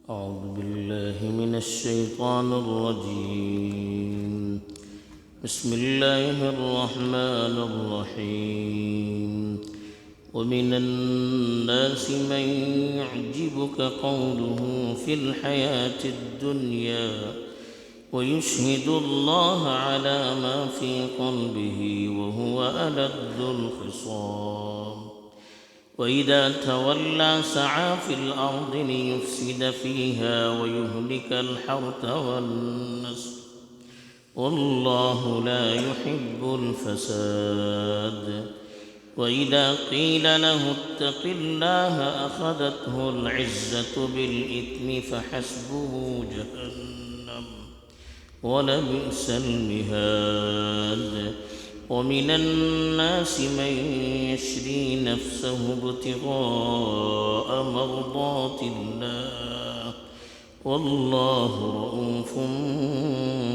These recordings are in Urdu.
أعوذ بالله من الشيطان الرجيم. بسم الله الرحمن الرحيم. ومن الناس من يعجبك قوله في الحياة الدنيا ويشهد الله على ما في قلبه وهو ألد الخصام وإذا تولى سعى في الأرض ليفسد فيها ويهلك الحرث والنسل والله لا يحب الفساد. وإذا قيل له اتق الله أخذته العزة بالإثم فحسبه جهنم ولبئس المهاد. ومن الناس من يشري نفسه ابتغاء مرضات الله والله رؤوف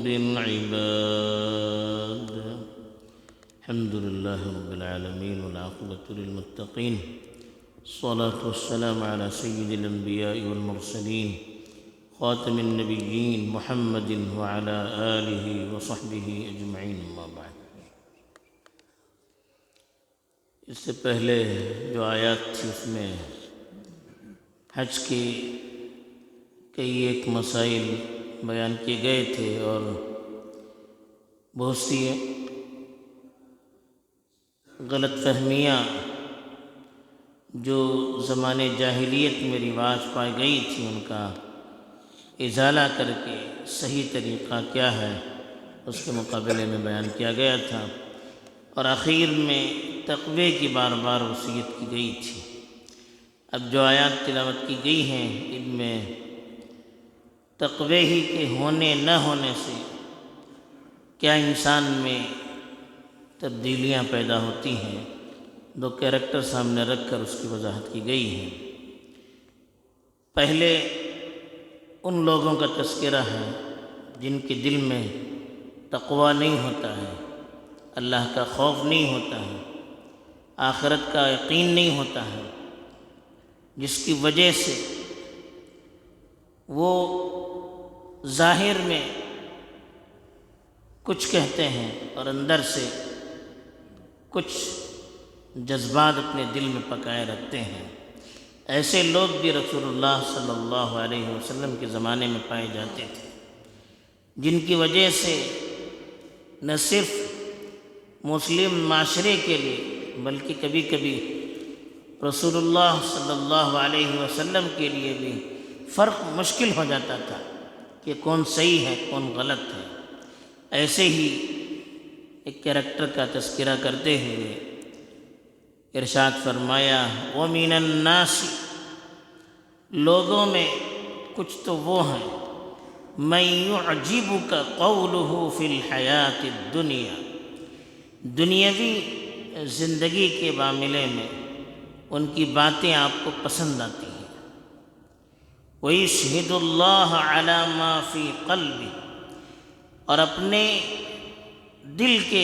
بالعباد. الحمد لله رب العالمين والعاقبة للمتقين، الصلاة والسلام على سيد الأنبياء والمرسلين خاتم النبيين محمد وعلى آله وصحبه أجمعين. أما بعد، اس سے پہلے جو آیات تھی اس میں حج کے کئی ایک مسائل بیان کیے گئے تھے اور بہت سی غلط فہمیاں جو زمانے جاہلیت میں رواج پائی گئی تھی ان کا ازالہ کر کے صحیح طریقہ کیا ہے اس کے مقابلے میں بیان کیا گیا تھا، اور آخر میں تقوی کی بار بار وصیت کی گئی تھی. اب جو آیات تلاوت کی گئی ہیں ان میں تقوی ہی کے ہونے نہ ہونے سے کیا انسان میں تبدیلیاں پیدا ہوتی ہیں، دو کیریکٹر سامنے رکھ کر اس کی وضاحت کی گئی ہے. پہلے ان لوگوں کا تذکرہ ہے جن کے دل میں تقوی نہیں ہوتا ہے، اللہ کا خوف نہیں ہوتا ہے، آخرت کا یقین نہیں ہوتا ہے، جس کی وجہ سے وہ ظاہر میں کچھ کہتے ہیں اور اندر سے کچھ جذبات اپنے دل میں پکائے رکھتے ہیں. ایسے لوگ بھی رسول اللہ صلی اللہ علیہ وسلم کے زمانے میں پائے جاتے تھے، جن کی وجہ سے نہ صرف مسلم معاشرے کے لیے بلکہ کبھی کبھی رسول اللہ صلی اللہ علیہ وسلم کے لیے بھی فرق مشکل ہو جاتا تھا کہ کون صحیح ہے کون غلط ہے. ایسے ہی ایک کیریکٹر کا تذکرہ کرتے ہوئے ارشاد فرمایا وَمِنَ النَّاسِ، لوگوں میں کچھ تو وہ ہیں مَن يُعْجِبُكَ قَوْلُهُ فِي الْحَيَاةِ الدُّنْيَا، دنیاوی زندگی کے معاملے میں ان کی باتیں آپ کو پسند آتی ہیں. وَيُشْهِدُ اللَّهَ عَلَى مَا فِي قَلْبِهِ، اور اپنے دل کے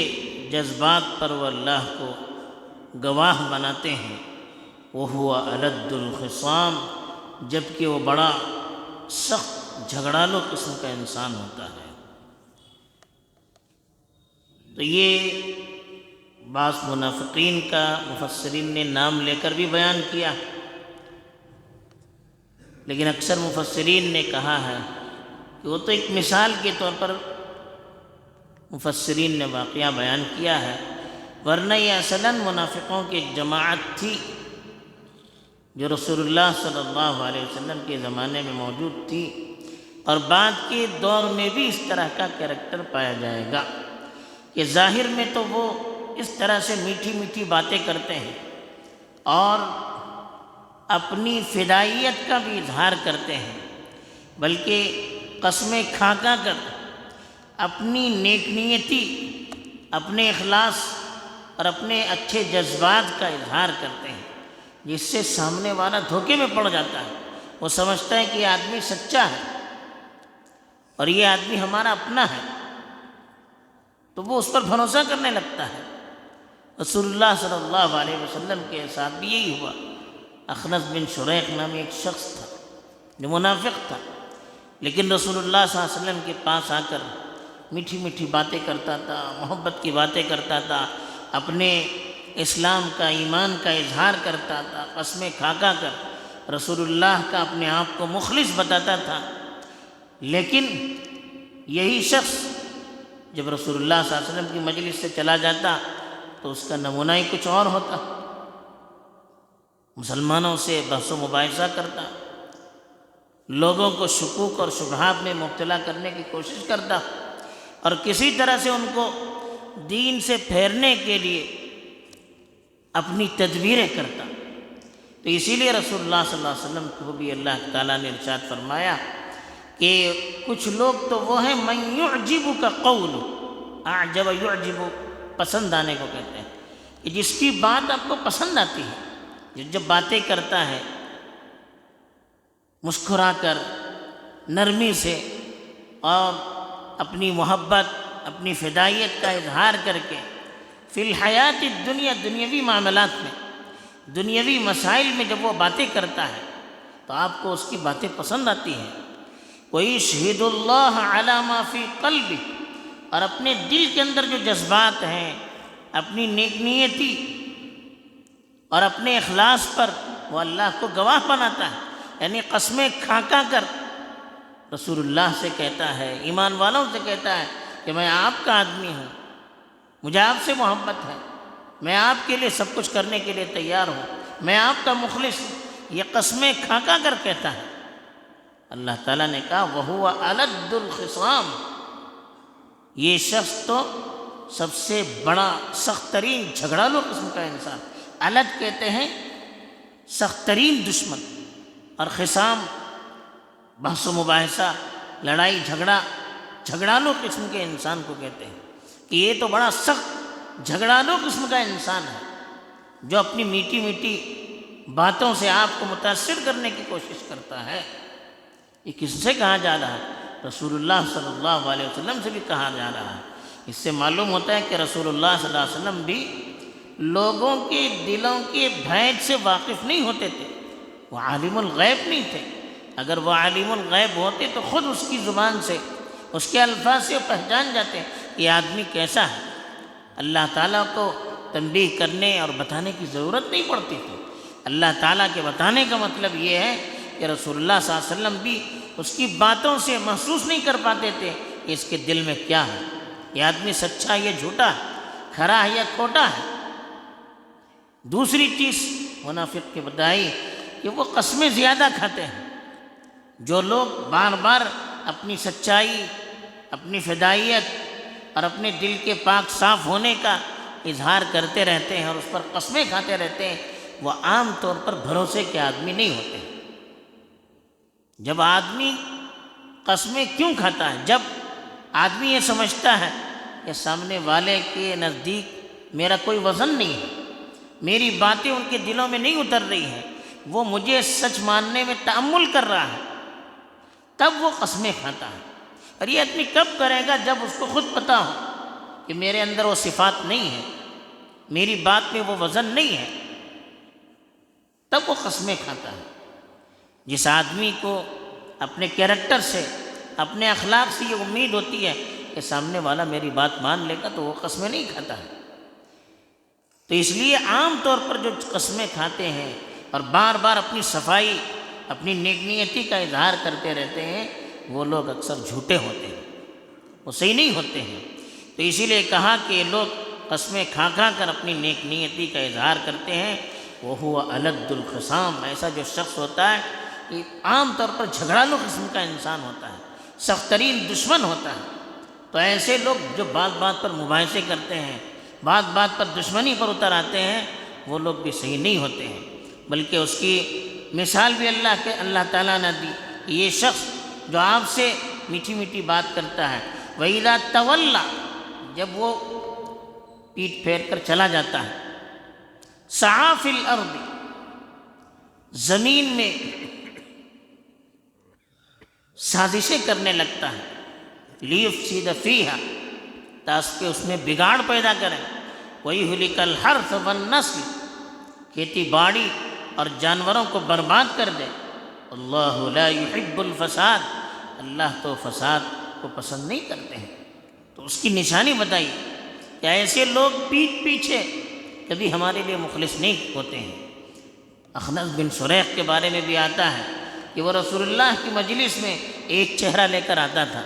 جذبات پر وہ اللہ کو گواہ بناتے ہیں. وَهُوَ أَلَدُّ الْخِصَامِ، جبکہ وہ بڑا سخت جھگڑالو قسم کا انسان ہوتا ہے. تو یہ بعض منافقین کا مفسرین نے نام لے کر بھی بیان کیا، لیکن اکثر مفسرین نے کہا ہے کہ وہ تو ایک مثال کے طور پر مفسرین نے واقعہ بیان کیا ہے، ورنہ یہ اصلاً منافقوں کی ایک جماعت تھی جو رسول اللہ صلی اللہ علیہ وسلم کے زمانے میں موجود تھی، اور بعد کے دور میں بھی اس طرح کا کیریکٹر پایا جائے گا کہ ظاہر میں تو وہ اس طرح سے میٹھی میٹھی باتیں کرتے ہیں اور اپنی فدائیت کا بھی اظہار کرتے ہیں، بلکہ قسمیں کھا کھا کر اپنی نیک نیتی، اپنے اخلاص اور اپنے اچھے جذبات کا اظہار کرتے ہیں، جس سے سامنے والا دھوکے میں پڑ جاتا ہے. وہ سمجھتا ہے کہ یہ آدمی سچا ہے اور یہ آدمی ہمارا اپنا ہے، تو وہ اس پر بھروسہ کرنے لگتا ہے. رسول اللہ صلی اللہ علیہ وسلم کے ساتھ بھی یہی ہوا. اخنس بن شریق نامی ایک شخص تھا، جو منافق تھا، لیکن رسول اللہ صلی اللہ علیہ وسلم کے پاس آ کر میٹھی میٹھی باتیں کرتا تھا، محبت کی باتیں کرتا تھا، اپنے اسلام کا، ایمان کا اظہار کرتا تھا، قسمیں کھا کھا کر رسول اللہ کا اپنے آپ کو مخلص بتاتا تھا۔ لیکن یہی شخص جب رسول اللہ صلی اللہ علیہ وسلم کی مجلس سے چلا جاتا تو اس کا نمونہ ہی کچھ اور ہوتا، مسلمانوں سے بحث و مباحثہ کرتا، لوگوں کو شکوک اور شبہات میں مبتلا کرنے کی کوشش کرتا، اور کسی طرح سے ان کو دین سے پھیرنے کے لیے اپنی تدبیریں کرتا۔ تو اسی لیے رسول اللہ صلی اللہ علیہ وسلم کو بھی اللہ تعالیٰ نے ارشاد فرمایا کہ کچھ لوگ تو وہ ہیں من یعجبک قول، اعجب یعجب پسند آنے کو کہتے ہیں، کہ جس کی بات آپ کو پسند آتی ہے، جب باتیں کرتا ہے مسکرا کر، نرمی سے، اور اپنی محبت، اپنی فدائیت کا اظہار کر کے فی الحیات الدنیا، دنیاوی معاملات میں، دنیاوی مسائل میں جب وہ باتیں کرتا ہے تو آپ کو اس کی باتیں پسند آتی ہیں۔ وَيُشْهِدُ اللَّهَ عَلَى مَا فِي قَلْبِهِ، اور اپنے دل کے اندر جو جذبات ہیں، اپنی نیک نیتی اور اپنے اخلاص پر وہ اللہ کو گواہ بناتا ہے، یعنی قسمیں کھا کھا کر رسول اللہ سے کہتا ہے، ایمان والوں سے کہتا ہے کہ میں آپ کا آدمی ہوں، مجھے آپ سے محبت ہے، میں آپ کے لیے سب کچھ کرنے کے لیے تیار ہوں، میں آپ کا مخلص ہوں، یہ قسمیں کھا کھا کر کہتا ہے۔ اللہ تعالیٰ نے کہا وَهُوَ أَلَدُّ الْخِصَامِ، یہ شخص تو سب سے بڑا سخت ترین جھگڑالو قسم کا انسان۔ الد کہتے ہیں سخت ترین دشمن، اور خصام بحث و مباحثہ، لڑائی جھگڑا، جھگڑالو قسم کے انسان کو کہتے ہیں کہ یہ تو بڑا سخت جھگڑالو قسم کا انسان ہے، جو اپنی میٹھی میٹھی باتوں سے آپ کو متاثر کرنے کی کوشش کرتا ہے۔ یہ کس سے کہا جا رہا ہے؟ رسول اللہ صلی اللہ علیہ وسلم سے بھی کہا جا رہا ہے۔ اس سے معلوم ہوتا ہے کہ رسول اللہ صلی اللہ علیہ وسلم بھی لوگوں کے دلوں کے بھید سے واقف نہیں ہوتے تھے، وہ عالم الغیب نہیں تھے۔ اگر وہ عالم الغیب ہوتے تو خود اس کی زبان سے، اس کے الفاظ سے پہچان جاتے کہ یہ آدمی کیسا ہے۔ اللہ تعالیٰ کو تنبیہ کرنے اور بتانے کی ضرورت نہیں پڑتی تھی۔ اللہ تعالیٰ کے بتانے کا مطلب یہ ہے کہ رسول اللہ صلی اللہ علیہ وسلم بھی اس کی باتوں سے محسوس نہیں کر پاتے تھے کہ اس کے دل میں کیا ہے، یہ آدمی سچا ہے یا جھوٹا ہے، کھرا ہے یا کھوٹا ہے۔ دوسری چیز منافق کی بتائی کہ وہ قسمیں زیادہ کھاتے ہیں۔ جو لوگ بار بار اپنی سچائی، اپنی فدائیت اور اپنے دل کے پاک صاف ہونے کا اظہار کرتے رہتے ہیں اور اس پر قسمیں کھاتے رہتے ہیں، وہ عام طور پر بھروسے کے آدمی نہیں ہوتے۔ جب آدمی قسمیں کیوں کھاتا ہے؟ جب آدمی یہ سمجھتا ہے کہ سامنے والے کے نزدیک میرا کوئی وزن نہیں ہے، میری باتیں ان کے دلوں میں نہیں اتر رہی ہیں، وہ مجھے سچ ماننے میں تأمل کر رہا ہے، تب وہ قسمیں کھاتا ہے۔ اور یہ آدمی کب کرے گا؟ جب اس کو خود پتہ ہو کہ میرے اندر وہ صفات نہیں ہے، میری بات میں وہ وزن نہیں ہے، تب وہ قسمیں کھاتا ہے۔ جس آدمی کو اپنے کیریکٹر سے، اپنے اخلاق سے یہ امید ہوتی ہے کہ سامنے والا میری بات مان لے گا، تو وہ قسمیں نہیں کھاتا ہے۔ تو اس لیے عام طور پر جو قسمیں کھاتے ہیں اور بار بار اپنی صفائی، اپنی نیک نیتی کا اظہار کرتے رہتے ہیں، وہ لوگ اکثر جھوٹے ہوتے ہیں، وہ صحیح نہیں ہوتے ہیں۔ تو اسی لیے کہا کہ یہ لوگ قسمیں کھا کھا کر اپنی نیک نیتی کا اظہار کرتے ہیں۔ وَهُوَ أَلَدُّ الْخِصَامِ، ایسا جو شخص ہوتا ہے یہ عام طور پر جھگڑالو قسم کا انسان ہوتا ہے، سخت ترین دشمن ہوتا ہے۔ تو ایسے لوگ جو بات بات پر مباحثے کرتے ہیں، بات بات پر دشمنی پر اتر آتے ہیں، وہ لوگ بھی صحیح نہیں ہوتے ہیں۔ بلکہ اس کی مثال بھی اللہ تعالیٰ نے دی کہ یہ شخص جو آپ سے میٹھی میٹھی بات کرتا ہے، وَإِذَا تَوَلَّى، جب وہ پیٹھ پھیر کر چلا جاتا ہے، سعیٰ فی الارض، زمین میں سازشیں کرنے لگتا ہے، لیفسد فیہا، تاکہ اس میں بگاڑ پیدا کریں، ویہلک الحرث والنسل، کھیتی باڑی اور جانوروں کو برباد کر دے، اللہ لا يحب الفساد، اللہ تو فساد کو پسند نہیں کرتے ہیں۔ تو اس کی نشانی بتائی کہ ایسے لوگ پیٹھ پیچھے کبھی ہمارے لیے مخلص نہیں ہوتے ہیں۔ اخنس بن شریح کے بارے میں بھی آتا ہے کہ وہ رسول اللہ کی مجلس میں ایک چہرہ لے کر آتا تھا،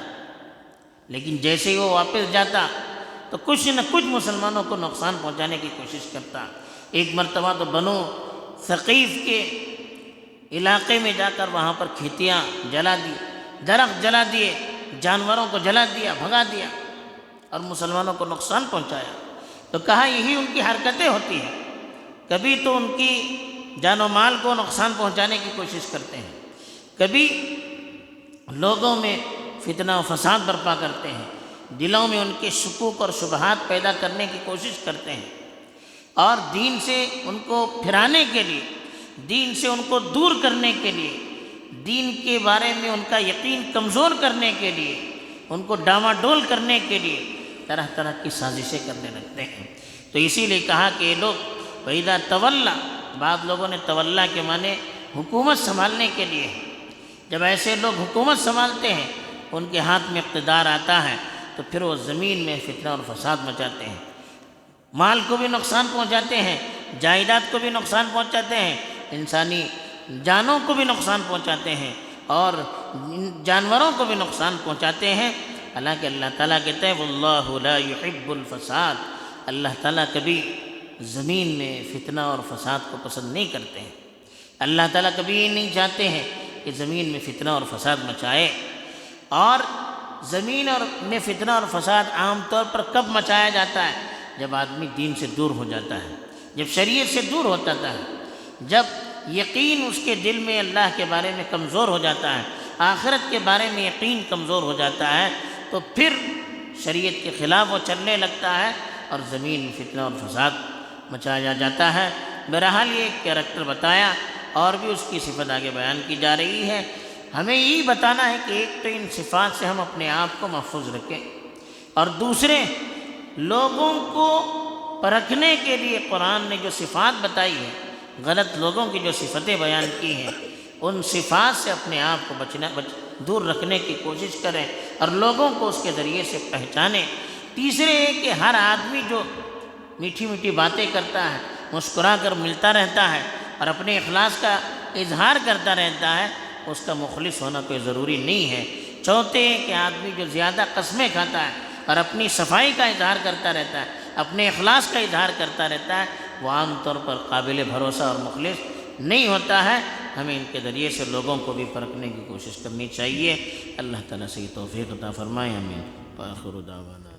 لیکن جیسے ہی وہ واپس جاتا تو کچھ نہ کچھ مسلمانوں کو نقصان پہنچانے کی کوشش کرتا۔ ایک مرتبہ تو بنو ثقیف کے علاقے میں جا کر وہاں پر کھیتیاں جلا دی، درخت جلا دیے، جانوروں کو جلا دیا، بھگا دیا اور مسلمانوں کو نقصان پہنچایا۔ تو کہا یہی ان کی حرکتیں ہوتی ہیں، کبھی تو ان کی جان و مال کو نقصان پہنچانے کی کوشش کرتے ہیں، کبھی لوگوں میں فتنہ و فساد برپا کرتے ہیں، دلوں میں ان کے شکوک اور شبہات پیدا کرنے کی کوشش کرتے ہیں، اور دین سے ان کو پھرانے کے لیے، دین سے ان کو دور کرنے کے لیے، دین کے بارے میں ان کا یقین کمزور کرنے کے لیے، ان کو ڈاواڈول کرنے کے لیے طرح طرح کی سازشیں کرنے لگتے ہیں۔ تو اسی لیے کہا کہ یہ لوگ وَإِذَا تَوَلَّى، بعض لوگوں نے تولا کے معنی حکومت سنبھالنے کے لیے، جب ایسے لوگ حکومت سنبھالتے ہیں، ان کے ہاتھ میں اقتدار آتا ہے تو پھر وہ زمین میں فتنہ اور فساد مچاتے ہیں، مال کو بھی نقصان پہنچاتے ہیں، جائیداد کو بھی نقصان پہنچاتے ہیں، انسانی جانوں کو بھی نقصان پہنچاتے ہیں اور جانوروں کو بھی نقصان پہنچاتے ہیں۔ حالانکہ اللہ تعالیٰ کہتے ہیں وَاللَّهُ لَا يُحِبُّ الْفَسَادَ، اللہ تعالیٰ کبھی زمین میں فتنہ اور فساد کو پسند نہیں کرتے ہیں۔ اللہ تعالیٰ کبھی یہ نہیں چاہتے ہیں کہ زمین میں فتنہ اور فساد مچائے۔ اور زمین میں فتنہ اور فساد عام طور پر کب مچایا جاتا ہے؟ جب آدمی دین سے دور ہو جاتا ہے، جب شریعت سے دور ہوتا ہے، جب یقین اس کے دل میں اللہ کے بارے میں کمزور ہو جاتا ہے، آخرت کے بارے میں یقین کمزور ہو جاتا ہے، تو پھر شریعت کے خلاف وہ چلنے لگتا ہے اور زمین میں فتنہ اور فساد مچایا جاتا ہے۔ بہرحال یہ ایک کیریکٹر بتایا، اور بھی اس کی صفت آگے بیان کی جا رہی ہے۔ ہمیں یہی بتانا ہے کہ ایک تو ان صفات سے ہم اپنے آپ کو محفوظ رکھیں، اور دوسرے لوگوں کو پرکھنے کے لیے قرآن نے جو صفات بتائی ہے، غلط لوگوں کی جو صفتیں بیان کی ہیں، ان صفات سے اپنے آپ کو دور رکھنے کی کوشش کریں اور لوگوں کو اس کے ذریعے سے پہچانیں۔ تیسرے یہ کہ ہر آدمی جو میٹھی میٹھی باتیں کرتا ہے، مسکرا کر ملتا رہتا ہے اور اپنے اخلاص کا اظہار کرتا رہتا ہے، اس کا مخلص ہونا کوئی ضروری نہیں ہے۔ چوتھے کہ آدمی جو زیادہ قسمیں کھاتا ہے اور اپنی صفائی کا اظہار کرتا رہتا ہے، اپنے اخلاص کا اظہار کرتا رہتا ہے، وہ عام طور پر قابل بھروسہ اور مخلص نہیں ہوتا ہے۔ ہمیں ان کے ذریعے سے لوگوں کو بھی پرکھنے کی کوشش کرنی چاہیے۔ اللہ تعالیٰ سے یہ توفیق عطا فرمائے۔ آمین۔ وآخر دعوانا